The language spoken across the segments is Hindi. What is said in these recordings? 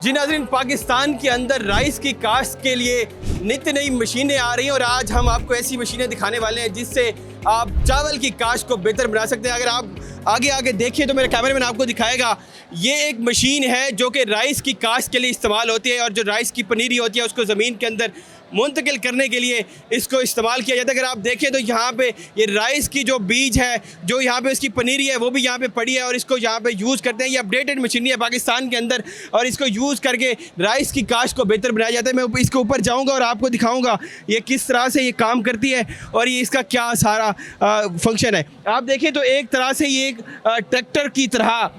जी नाज़रीन, पाकिस्तान के अंदर राइस की काश्त के लिए नित्य नई मशीनें आ रही हैं और आज हम आपको ऐसी मशीनें दिखाने वाले हैं जिससे आप चावल की काश्त को बेहतर बना सकते हैं। अगर आप आगे आगे देखिए तो मेरे कैमरामैन आपको दिखाएगा, ये एक मशीन है जो कि राइस की काश्त के लिए इस्तेमाल होती है और जो राइस की पनीरी होती है उसको ज़मीन के अंदर मुंतकिल करने के लिए इसको इस्तेमाल किया जाता है। अगर आप देखें तो यहाँ पे ये राइस की जो बीज है, जो यहाँ पे उसकी पनीरी है वो भी यहाँ पे पड़ी है और इसको यहाँ पे यूज़ करते हैं। ये अपडेटेड मशीनरी है पाकिस्तान के अंदर और इसको यूज़ करके राइस की काश्त को बेहतर बनाया जाता है। मैं इसके ऊपर जाऊँगा और आपको दिखाऊँगा ये किस तरह से ये काम करती है और ये इसका क्या सारा फंक्शन है। आप देखें तो एक तरह से ये एक ट्रैक्टर की तरह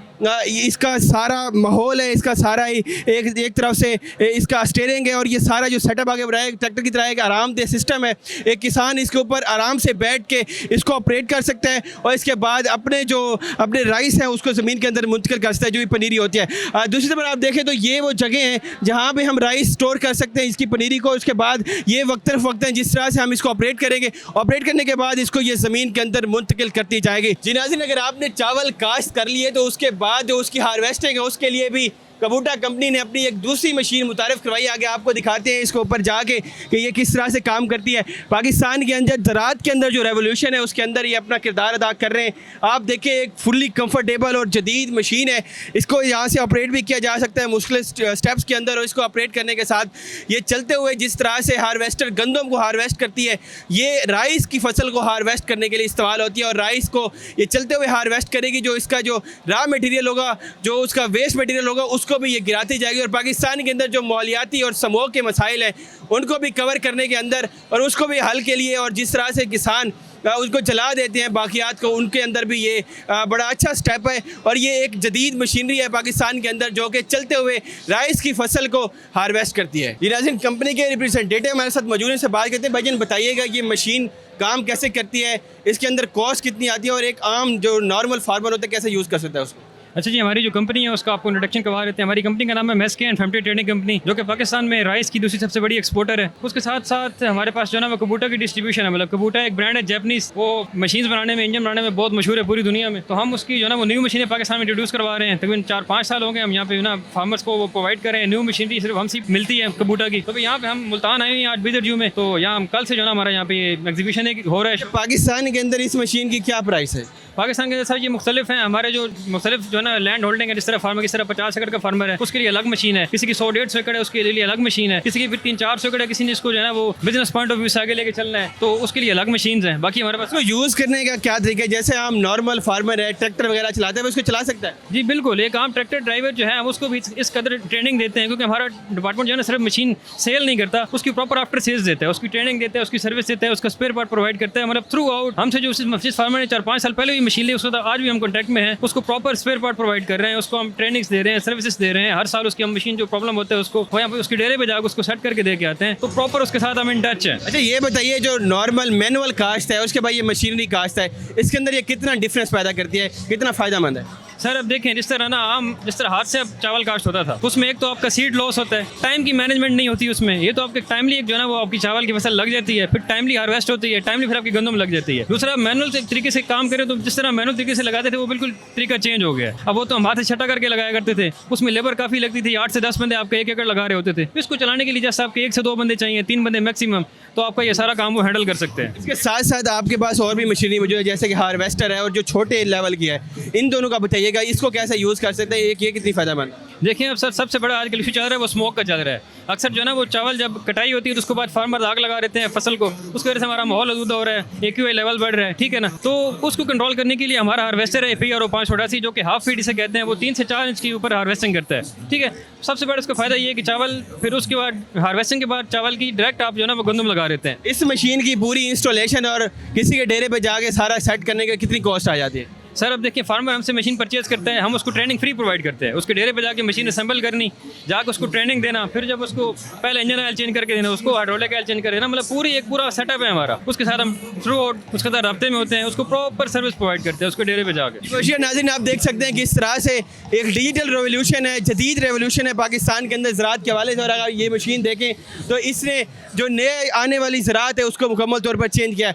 इसका सारा माहौल है, इसका सारा एक तरफ से इसका स्टीयरिंग है और ये सारा जो सेटअप आगे बढ़ाया है ट्रैक्टर की तरह एक आरामदेह सिस्टम है। एक किसान इसके ऊपर आराम से बैठ के इसको ऑपरेट कर सकता है और इसके बाद अपने राइस हैं उसको ज़मीन के अंदर मुंतकिल कर सकता है जो भी पनीरी होती है। दूसरी तरफ आप देखें तो ये वो जगह हैं जहाँ पे हम राइस स्टोर कर सकते हैं इसकी पनीरी को। उसके बाद ये वक्त हैं जिस तरह से हम इसको ऑपरेट करेंगे, ऑपरेट करने के बाद इसको ये ज़मीन के अंदर मुंतकिल करती जाएगी। जी नाज़रीन, अगर आपने चावल काश्त कर लिए तो उसके बाद जो उसकी हार्वेस्टिंग है उसके लिए भी कबूटा कंपनी ने अपनी एक दूसरी मशीन मुतारिफ करवाई। आगे आपको दिखाते हैं इसके ऊपर जाके कि ये किस तरह से काम करती है। पाकिस्तान के अंदर ज़राअत के अंदर जो रेवोल्यूशन है उसके अंदर ये अपना किरदार अदा कर रहे हैं। आप देखें एक फुल्ली कंफर्टेबल और जदीद मशीन है, इसको यहाँ से ऑपरेट भी किया जा सकता है मुश्किल स्टेप्स के अंदर और इसको ऑपरेट करने के साथ ये चलते हुए जिस तरह से हार्वेस्टर गंदम को हार्वेस्ट करती है, ये राइस की फसल को हार्वेस्ट करने के लिए इस्तेमाल होती है और राइस को ये चलते हुए हार्वेस्ट करेगी। जो इसका जो रॉ मटेरियल होगा, जो उसका वेस्ट मटेरियल होगा उसको भी ये गिराती जाएगी और पाकिस्तान के अंदर जो मालियाती और समूह के मसाइल हैं उनको भी कवर करने के अंदर और उसको भी हल के लिए और जिस तरह से किसान उसको जला देते हैं बाकियात को, उनके अंदर भी ये बड़ा अच्छा स्टेप है और ये एक जदीद मशीनरी है पाकिस्तान के अंदर जो कि चलते हुए राइस की फसल को हार्वेस्ट करती है। ये नाज़रीन, कंपनी के रिप्रेजेंटेटिव हमारे साथ मौजूद हैं, से बात करते हैं। भाईजान बताइएगा ये मशीन काम कैसे करती है, इसके अंदर कॉस्ट कितनी आती है और एक आम जो नॉर्मल फार्मर होता है कैसे यूज़ कर सकता है उसको? अच्छा जी, हमारी जो कंपनी है उसका आपको इंट्रोडक्शन करवा देते हैं। हमारी कंपनी का नाम है मेस्के एंड फैमिली ट्रेडिंग कंपनी, जो कि पाकिस्तान में राइस की दूसरी सबसे बड़ी एक्सपोर्टर है। उसके साथ साथ हमारे पास जो है ना वो कबूटा की डिस्ट्रीब्यूशन है। मतलब कबूटा एक ब्रांड है जैपनीज, वो मशीन्स बनाने में, इंजन बनाने में बहुत मशहूर है पूरी दुनिया में। तो हम उसकी जो है ना वो न्यू मशीनें पाकिस्तान में इंट्रोड्यूस करवा रहे हैं। तकरीबन 4-5 साल हो गए हम यहाँ पे ना फार्मर्स को वो प्रोवाइड कर रहे हैं। न्यू मशीनरी सिर्फ हमसे मिलती है कबूटा की। तो यहाँ पे हम मुल्तान आए हैं 8 बीदर जू में, तो यहाँ हम कल से जो है ना हमारा यहाँ पे एग्जीबिशन हो रहा है। पाकिस्तान के अंदर इस मशीन की क्या प्राइस है? पाकिस्तान के अंदर सर ये मुख्तलिफ हैं। हमारे जो मुख्तलिफ जो है ना लैंड होल्डिंग है, जिस तरह फार्मर किस तरह 50 एकड़ का फार्मर है उसके लिए अलग मशीन है, किसी की 100-150 एकड़ है उसके लिए अलग मशीन है, किसी की फिर 300-400 एकड़ है, किसी ने इसको जो है ना वो बिजनेस पॉइंट ऑफ व्यू से आगे लेके चलना है तो उसके लिए अलग मशीन है। बाकी हमारे पास यूज़ करने का क्या तरीका है? जैसे हम नॉर्मल फार्मर है, ट्रैक्टर वगैरह चलाते हैं, उसको चला सकता है? जी बिल्कुल, एक आम ट्रैक्टर ड्राइवर जो है हम उसको भी इस कदर ट्रेनिंग देते हैं क्योंकि हमारा डिपार्टमेंट जो है ना सिर्फ मशीन सेल नहीं करता, उसकी प्रॉपर आफ्टर सेल्स देता है, उसकी ट्रेनिंग देता है, उसकी सर्विस देता है, उसका स्पेयर पार्ट प्रोवाइड करता है। मतलब थ्रू आउट हमसे जो जिस फार्मर ने 4-5 साल पहले भी मशीन ली उसको आज भी हम कॉन्टैक्ट में हैं, उसको प्रॉपर स्पेयर पार्ट प्रोवाइड कर रहे हैं, उसको हम ट्रेनिंग्स दे रहे हैं, सर्विसेज दे रहे हैं। हर साल उसकी हम मशीन जो प्रॉब्लम होता है उसको यहाँ पे उसकी डेरे पे जाकर उसको सेट करके दे के आते हैं, तो प्रॉपर उसके साथ हम इन टच है। अच्छा ये बताइए, जो नॉर्मल मैनुअल काश्त है उसके बाद ये मशीनरी काश्त है, इसके अंदर ये कितना डिफरेंस पैदा करती है, कितना फ़ायदेमंद है? सर अब देखें, जिस तरह ना जिस तरह हाथ से अब चावल काश्त होता था उसमें एक तो आपका सीड लॉस होता है, टाइम की मैनेजमेंट नहीं होती उसमें। ये तो आपके टाइमली एक जो है ना वो आपकी चावल की फसल लग जाती है, फिर टाइमली हार्वेस्ट होती है, टाइमली फिर आपकी गंदम लग जाती है। दूसरा मैनुअल तरीके से काम करें तो जिस तरह मैनुअल तरीके से लगाते थे वो बिल्कुल तरीका चेंज हो गया। अब वो तो हम हाथ से छटा करके लगाया करते थे, उसमें लेबर काफ़ी लगती थी, 8 से 10 बंदे आपका 1 एकड़ लगा रहे होते थे। इसको चलाने के लिए जैसे आपके 1 से 2 बंदे चाहिए, 3 बंदे मैक्सिमम, तो आपका ये सारा काम वो हैंडल कर सकते हैं। इसके साथ साथ आपके पास और भी मशीनरी मौजूद है जैसे कि हार्वेस्टर है और जो छोटे लेवल की है, इन दोनों का बताइएगा इसको कैसे यूज़ कर सकते हैं, ये कितनी फ़ायदेमंद? देखिए अब सर सबसे बड़ा आजकल इशू चल रहा है वो स्मोक का चल रहा है। अक्सर जो है ना वो चावल जब कटाई होती है तो उसके बाद फार्मर आग लगा देते हैं फसल को, उसकी वजह से हमारा माहौल आलूदा हो रहा है, AQI लेवल बढ़ रहा है, ठीक है ना। तो उसको कंट्रोल करने के लिए हमारा हार्वेस्टर है PRO 588 जो कि हाफ फीट इसे कहते हैं, वो 3 से 4 इंच के ऊपर हार्वेस्टिंग करता है, ठीक है। सबसे बड़ा इसका फायदा ये है कि चावल फिर उसके बाद हार्वेस्टिंग के बाद चावल की डायरेक्ट आप जो है ना वो गंदम लगा देते हैं। इस मशीन की पूरी इंस्टॉलेशन और किसी के डेरे पे जाके सारा सेट करने का कितनी कॉस्ट आ जाती है? सर अब देखिए, फार्मर हमसे मशीन परचेज करता है, हम उसको ट्रेनिंग फ्री प्रोवाइड करते हैं। उसके डेरे पे जाके मशीन असेंबल करनी, जाकर उसको ट्रेनिंग देना, फिर जब उसको पहले इंजन ऑयल चेंज करके देना, उसको हाइड्रोलिक ऑयल चेंज कर देना, मतलब पूरा सेटअप है हमारा। उसके साथ हम थ्रू आउट उसके साथ रब्ते में होते हैं, उसको प्रॉपर सर्विस प्रोवाइड करते हैं उसके डेरे पे जाकर। नाज़रीन, आप देख सकते हैं कि इस तरह से एक डिजिटल रेवोल्यूशन है, जदीद रेवोल्यूशन है पाकिस्तान के अंदर ज़राअत के हवाले से। और अगर ये मशीन देखें तो इसने जो नए आने वाली ज़राअत है उसको मुकम्मल तौर पर चेंज किया है।